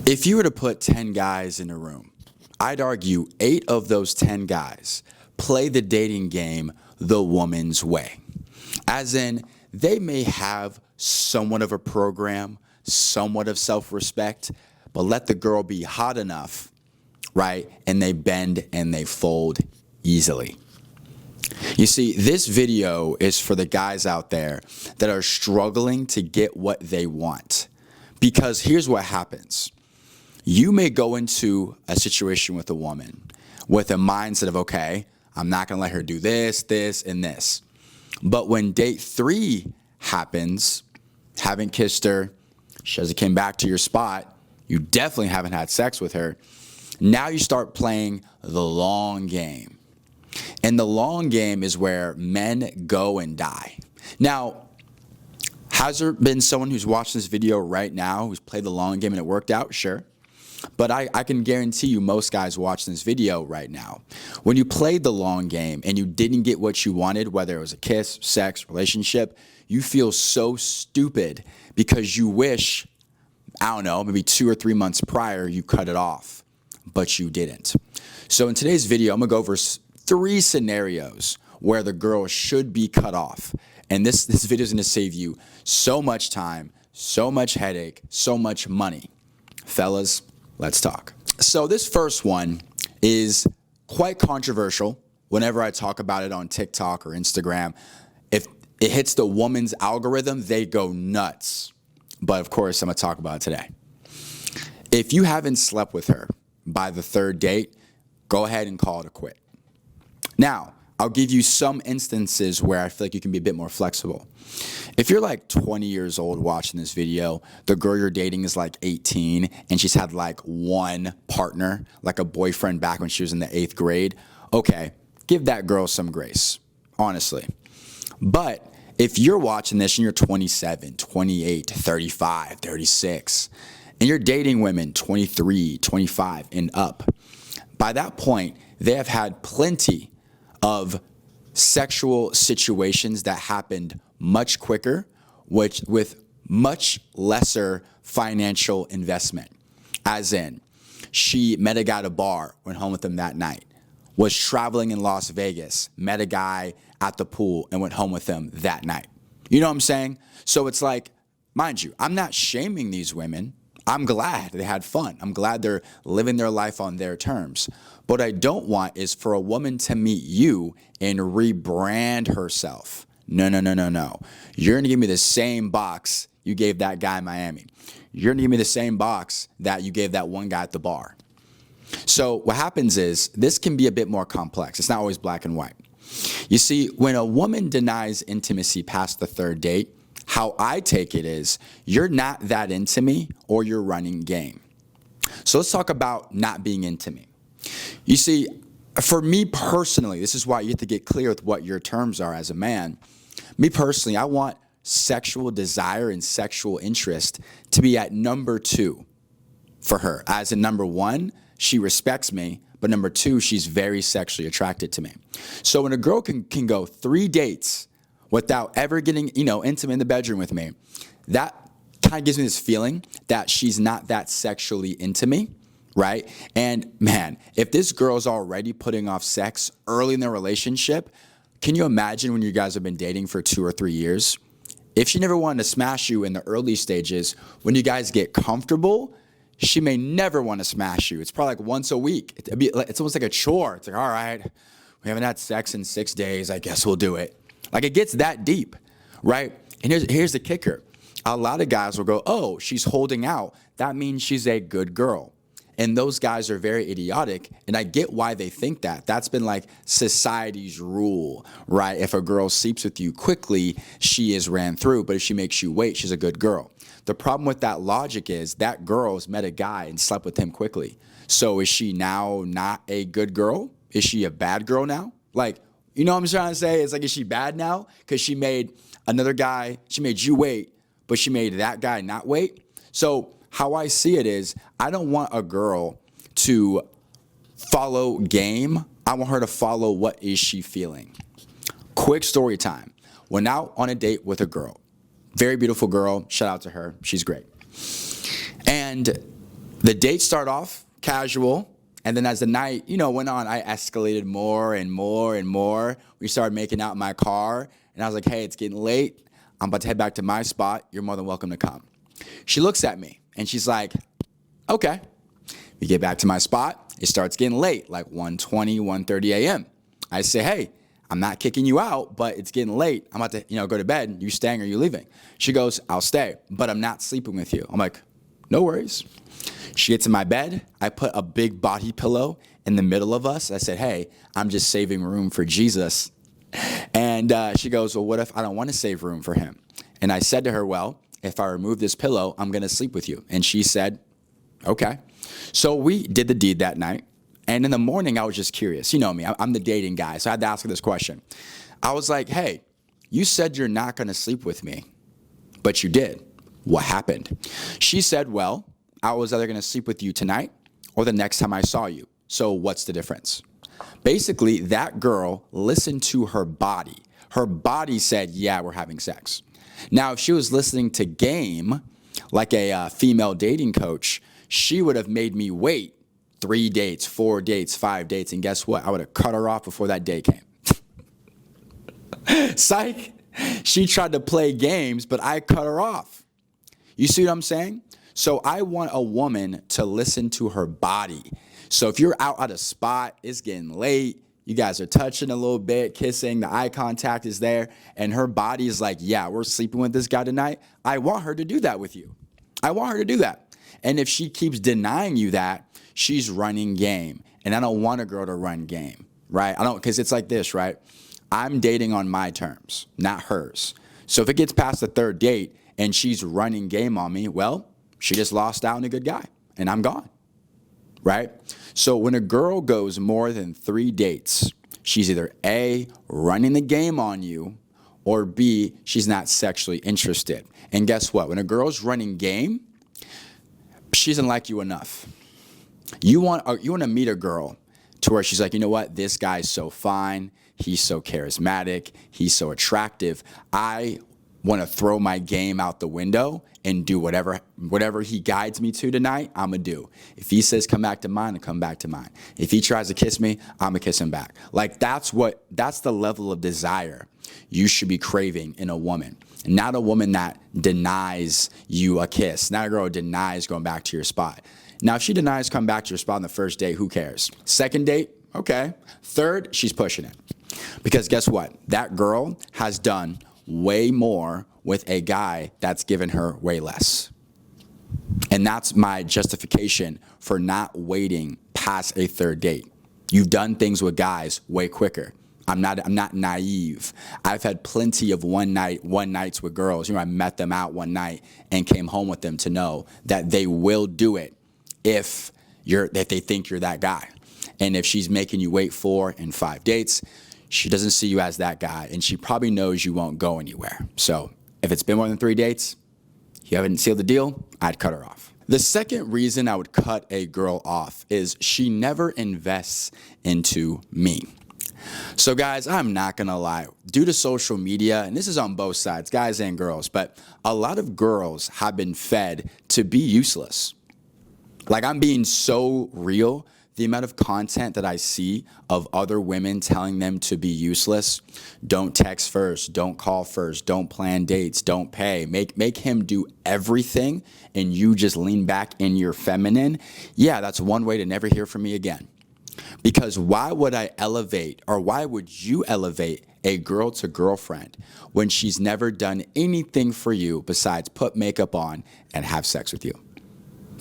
If you were to put 10 guys in a room, I'd argue 8 of those 10 guys play the dating game the woman's way. As in, they may have somewhat of a program, somewhat of self-respect, but let the girl be hot enough, right? And they bend and they fold easily. You see, this video is for the guys out there that are struggling to get what they want. Because here's what happens. You may go into a situation with a woman with a mindset of, okay, I'm not going to let her do this, this, and this. But when date 3 happens, haven't kissed her, she hasn't came back to your spot, you definitely haven't had sex with her, now you start playing the long game. And the long game is where men go and die. Now, has there been someone who's watching this video right now who's played the long game and it worked out? Sure. But I can guarantee you most guys watching this video right now, when you played the long game and you didn't get what you wanted, whether it was a kiss, sex, relationship, you feel so stupid because you wish, I don't know, maybe 2 or 3 months prior you cut it off, but you didn't. So in today's video, I'm going to go over 3 scenarios where the girl should be cut off. And this video is going to save you so much time, so much headache, so much money. Fellas, let's talk. So this first one is quite controversial. Whenever I talk about it on TikTok or Instagram, if it hits the woman's algorithm, they go nuts. But of course, I'm going to talk about it today. If you haven't slept with her by the 3rd date, go ahead and call it a quit. Now, I'll give you some instances where I feel like you can be a bit more flexible. If you're like 20 years old watching this video, the girl you're dating is like 18 and she's had like 1 partner, like a boyfriend back when she was in the 8th grade, okay, give that girl some grace, honestly. But if you're watching this and you're 27, 28, 35, 36, and you're dating women 23, 25 and up, by that point, they have had plenty of sexual situations that happened much quicker, which with much lesser financial investment. As in, she met a guy at a bar, went home with him that night, was traveling in Las Vegas, met a guy at the pool and went home with him that night. You know what I'm saying? So it's like, mind you, I'm not shaming these women. I'm glad they had fun. I'm glad they're living their life on their terms. But what I don't want is for a woman to meet you and rebrand herself. No, no, no, no, no. You're going to give me the same box you gave that guy in Miami. You're going to give me the same box that you gave that one guy at the bar. So what happens is this can be a bit more complex. It's not always black and white. You see, when a woman denies intimacy past the 3rd date, how I take it is you're not that into me or you're running game. So let's talk about not being into me. You see, for me personally, this is why you have to get clear with what your terms are as a man. Me personally, I want sexual desire and sexual interest to be at number 2 for her. As in number 1, she respects me, but number 2, she's very sexually attracted to me. So when a girl can go 3 dates without ever getting, intimate in the bedroom with me, that kind of gives me this feeling that she's not that sexually into me, right? And man, if this girl's already putting off sex early in the relationship, can you imagine when you guys have been dating for 2 or 3 years? If she never wanted to smash you in the early stages, when you guys get comfortable, she may never want to smash you. It's probably like once a week. It's almost like a chore. It's like, all right, we haven't had sex in 6 days. I guess we'll do it. Like it gets that deep, right? And here's the kicker. A lot of guys will go, oh, she's holding out. That means she's a good girl. And those guys are very idiotic. And I get why they think that. That's been like society's rule, right? If a girl sleeps with you quickly, she is ran through. But if she makes you wait, she's a good girl. The problem with that logic is that girl's met a guy and slept with him quickly. So is she now not a good girl? Is she a bad girl now? Like, you know what I'm trying to say? It's like, is she bad now? Because she made another guy, she made you wait, but she made that guy not wait. So how I see it is, I don't want a girl to follow game. I want her to follow what is she feeling. Quick story time. Went out on a date with a girl. Very beautiful girl. Shout out to her. She's great. And The date started off casual, and then as the night, went on, I escalated more and more and more. We started making out in my car, and I was like, hey, it's getting late. I'm about to head back to my spot. You're more than welcome to come. She looks at me, and she's like, okay. We get back to my spot. It starts getting late, like 1:20, 1:30 a.m. I say, hey, I'm not kicking you out, but it's getting late. I'm about to, go to bed. You staying or you leaving? She goes, I'll stay, but I'm not sleeping with you. I'm like, no worries. She gets in my bed. I put a big body pillow in the middle of us. I said, hey, I'm just saving room for Jesus. And she goes, well, what if I don't want to save room for him? And I said to her, well, if I remove this pillow, I'm going to sleep with you. And she said, okay. So we did the deed that night. And in the morning, I was just curious. You know me, I'm the dating guy. So I had to ask her this question. I was like, hey, you said you're not going to sleep with me, but you did. What happened? She said, well, I was either going to sleep with you tonight or the next time I saw you. So what's the difference? Basically, that girl listened to her body. Her body said, yeah, we're having sex. Now, if she was listening to game, like a female dating coach, she would have made me wait 3 dates, 4 dates, 5 dates. And guess what? I would have cut her off before that day came. Psych. She tried to play games, but I cut her off. You see what I'm saying? So I want a woman to listen to her body. So if you're out at a spot, it's getting late, you guys are touching a little bit, kissing, the eye contact is there, and her body is like, yeah, we're sleeping with this guy tonight. I want her to do that with you. I want her to do that. And if she keeps denying you that, she's running game. And I don't want a girl to run game, right? Because it's like this, right? I'm dating on my terms, not hers. So if it gets past the 3rd date and she's running game on me, well, she just lost out on a good guy, and I'm gone, right? So when a girl goes more than 3 dates, she's either A, running the game on you, or B, she's not sexually interested. And guess what? When a girl's running game, she doesn't like you enough. You want to meet a girl to where she's like, you know what? This guy's so fine. He's so charismatic. He's so attractive. I want to throw my game out the window and do whatever he guides me to tonight, I'm going to do. If he says come back to mine, I'll come back to mine. If he tries to kiss me, I'm going to kiss him back. Like that's the level of desire you should be craving in a woman. Not a woman that denies you a kiss. Not a girl who denies going back to your spot. Now, if she denies coming back to your spot on the 1st date, who cares? 2nd date, okay. 3rd, she's pushing it. Because guess what? That girl has done way more with a guy that's given her way less. And that's my justification for not waiting past a 3rd date. You've done things with guys way quicker. I'm not naive. I've had plenty of one nights with girls. I met them out one night and came home with them to know that they will do it if they think you're that guy. And if she's making you wait 4 and 5 dates, she doesn't see you as that guy, and she probably knows you won't go anywhere. So if it's been more than 3 dates, you haven't sealed the deal, I'd cut her off. The second reason I would cut a girl off is she never invests into me. So guys, I'm not going to lie. Due to social media, and this is on both sides, guys and girls, but a lot of girls have been fed to be useless. Like, I'm being so real. The amount of content that I see of other women telling them to be useless, don't text first, don't call first, don't plan dates, don't pay, make him do everything, and you just lean back in your feminine. Yeah, that's one way to never hear from me again. Because why would I elevate, or why would you elevate a girl to girlfriend when she's never done anything for you besides put makeup on and have sex with you?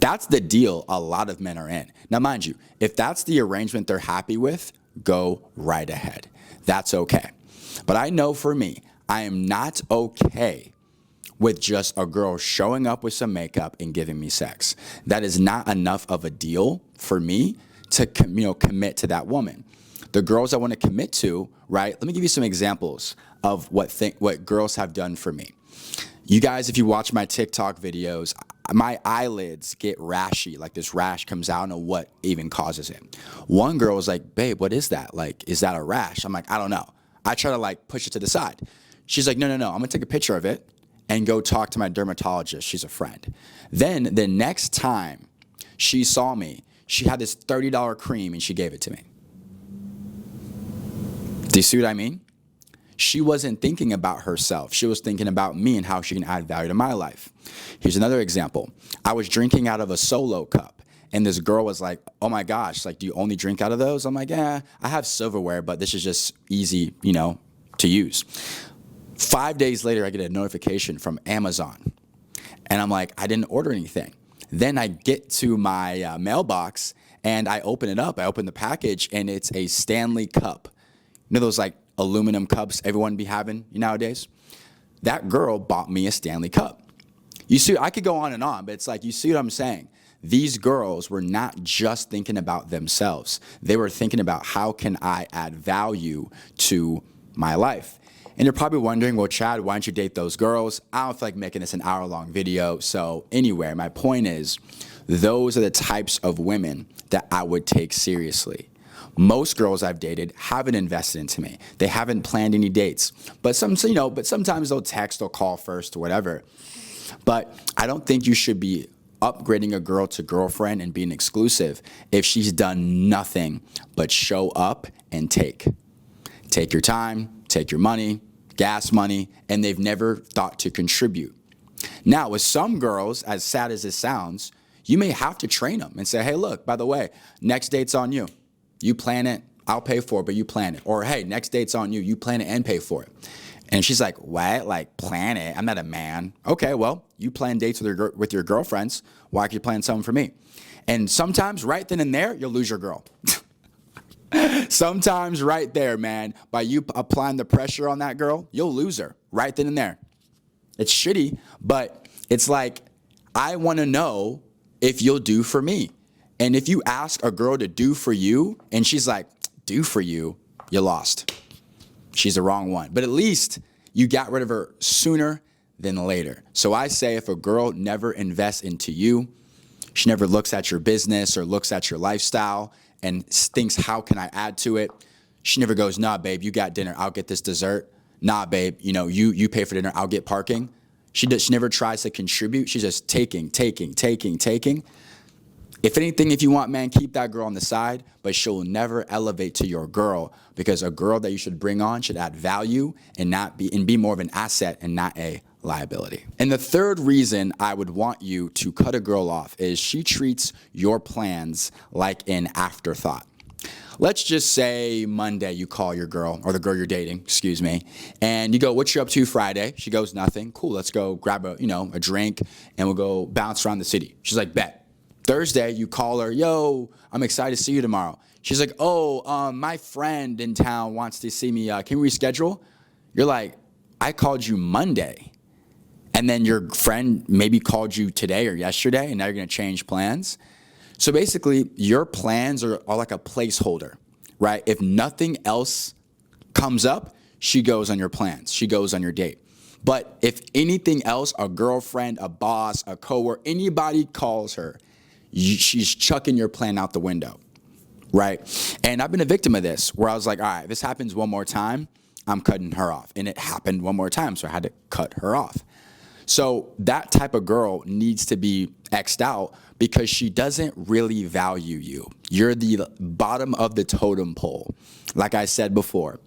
That's the deal a lot of men are in. Now, mind you, if that's the arrangement they're happy with, go right ahead. That's okay. But I know for me, I am not okay with just a girl showing up with some makeup and giving me sex. That is not enough of a deal for me to commit to that woman. The girls I want to commit to, right? Let me give you some examples of what girls have done for me. You guys, if you watch my TikTok videos, my eyelids get rashy, like this rash comes out, I don't know what even causes it. One girl was like, babe, what is that? Like, is that a rash? I'm like, I don't know. I try to push it to the side. She's like, no, I'm gonna take a picture of it and go talk to my dermatologist. She's a friend. Then the next time She saw me. She had this $30 cream and she gave it to me. Do you see what I mean? She wasn't thinking about herself. She was thinking about me and how she can add value to my life. Here's another example. I was drinking out of a Solo cup, and this girl was like, oh my gosh, like, do you only drink out of those? I'm like, yeah, I have silverware, but this is just easy, to use. 5 days later, I get a notification from Amazon, and I'm like, I didn't order anything. Then I get to my mailbox, and I open it up. I open the package, and it's a Stanley cup. You know those like aluminum cups everyone be having nowadays? That girl bought me a Stanley cup. You see, I could go on and on, but it's like, you see what I'm saying? These girls were not just thinking about themselves. They were thinking about, how can I add value to my life? And you're probably wondering, well, Chad, why don't you date those girls? I don't feel like making this an hour-long video. So anyway, my point is, those are the types of women that I would take seriously. Most girls I've dated haven't invested into me. They haven't planned any dates. But sometimes they'll text or call first or whatever. But I don't think you should be upgrading a girl to girlfriend and being exclusive if she's done nothing but show up and take. Take your time, take your money, gas money, and they've never thought to contribute. Now, with some girls, as sad as it sounds, you may have to train them and say, hey, look, by the way, next date's on you. You plan it, I'll pay for it, but you plan it. Or, hey, next date's on you. You plan it and pay for it. And she's like, what? Like, plan it? I'm not a man. Okay, well, you plan dates with your girlfriends. Why can't you plan something for me? And sometimes right then and there, you'll lose your girl. Sometimes right there, man, by you applying the pressure on that girl, you'll lose her right then and there. It's shitty, but it's like, I want to know if you'll do for me. And if you ask a girl to do for you and she's like, do for you, you lost. She's the wrong one. But at least you got rid of her sooner than later. So I say, if a girl never invests into you, she never looks at your business or looks at your lifestyle and thinks, how can I add to it? She never goes, nah, babe, you got dinner, I'll get this dessert. Nah, babe, you pay for dinner, I'll get parking. She never tries to contribute. She's just taking. If anything, if you want, man, keep that girl on the side, but she'll never elevate to your girl, because a girl that you should bring on should add value and be more of an asset and not a liability. And the third reason I would want you to cut a girl off is she treats your plans like an afterthought. Let's just say Monday you call your girl, or the girl you're dating, and you go, what you up to Friday? She goes, nothing. Cool, let's go grab a drink and we'll go bounce around the city. She's like, bet. Thursday, you call her, yo, I'm excited to see you tomorrow. She's like, oh, my friend in town wants to see me. Can we reschedule? You're like, I called you Monday. And then your friend maybe called you today or yesterday, and now you're going to change plans. So basically, your plans are like a placeholder, right? If nothing else comes up, she goes on your plans. She goes on your date. But if anything else, a girlfriend, a boss, a coworker, anybody calls her, she's chucking your plan out the window, right? And I've been a victim of this, where I was like, all right, if this happens one more time, I'm cutting her off. And it happened one more time, so I had to cut her off. So that type of girl needs to be X'd out, because she doesn't really value you. You're the bottom of the totem pole. Like I said before,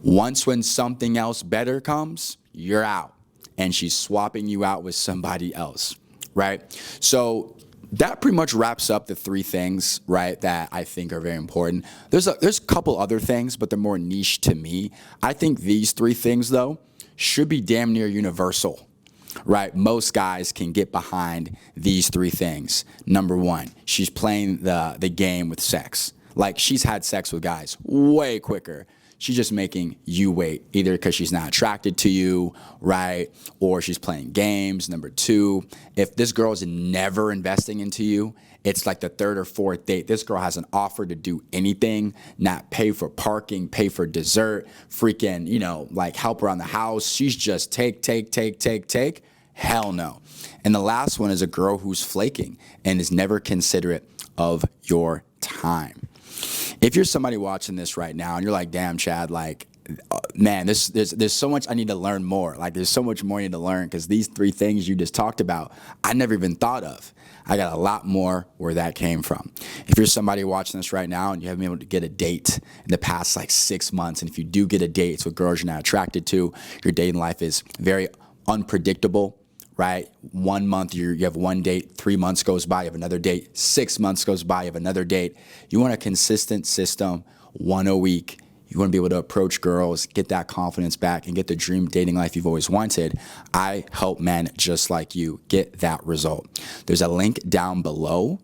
once when something else better comes, you're out. And she's swapping you out with somebody else, right? So that pretty much wraps up the three things, right, that I think are very important. There's a couple other things, but they're more niche to me. I think these three things, though, should be damn near universal, right? Most guys can get behind these three things. Number one, she's playing the game with sex. Like, she's had sex with guys way quicker. She's just making you wait, either because she's not attracted to you, right? Or she's playing games. Number two, if this girl is never investing into you, it's like the third or fourth date. This girl hasn't offered to do anything, not pay for parking, pay for dessert, freaking, like help around the house. She's just take. Hell no. And the last one is a girl who's flaking and is never considerate of your time. If you're somebody watching this right now and you're like, damn, Chad, like, Man, there's so much I need to learn more. Like there's so much more I need to learn because these three things you just talked about, I never even thought of. I got a lot more where that came from. If you're somebody watching this right now and you haven't been able to get a date in the past like 6 months, and if you do get a date, it's with girls you're not attracted to, your dating life is very unpredictable, right? 1 month you have one date, 3 months goes by, you have another date, 6 months goes by, you have another date. You want a consistent system, one a week. You want to be able to approach girls, get that confidence back, and get the dream dating life you've always wanted. I help men just like you get that result. There's a link down below.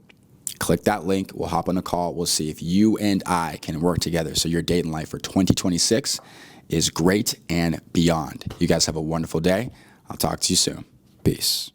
Click that link. We'll hop on a call. We'll see if you and I can work together so your dating life for 2026 is great and beyond. You guys have a wonderful day. I'll talk to you soon. Peace.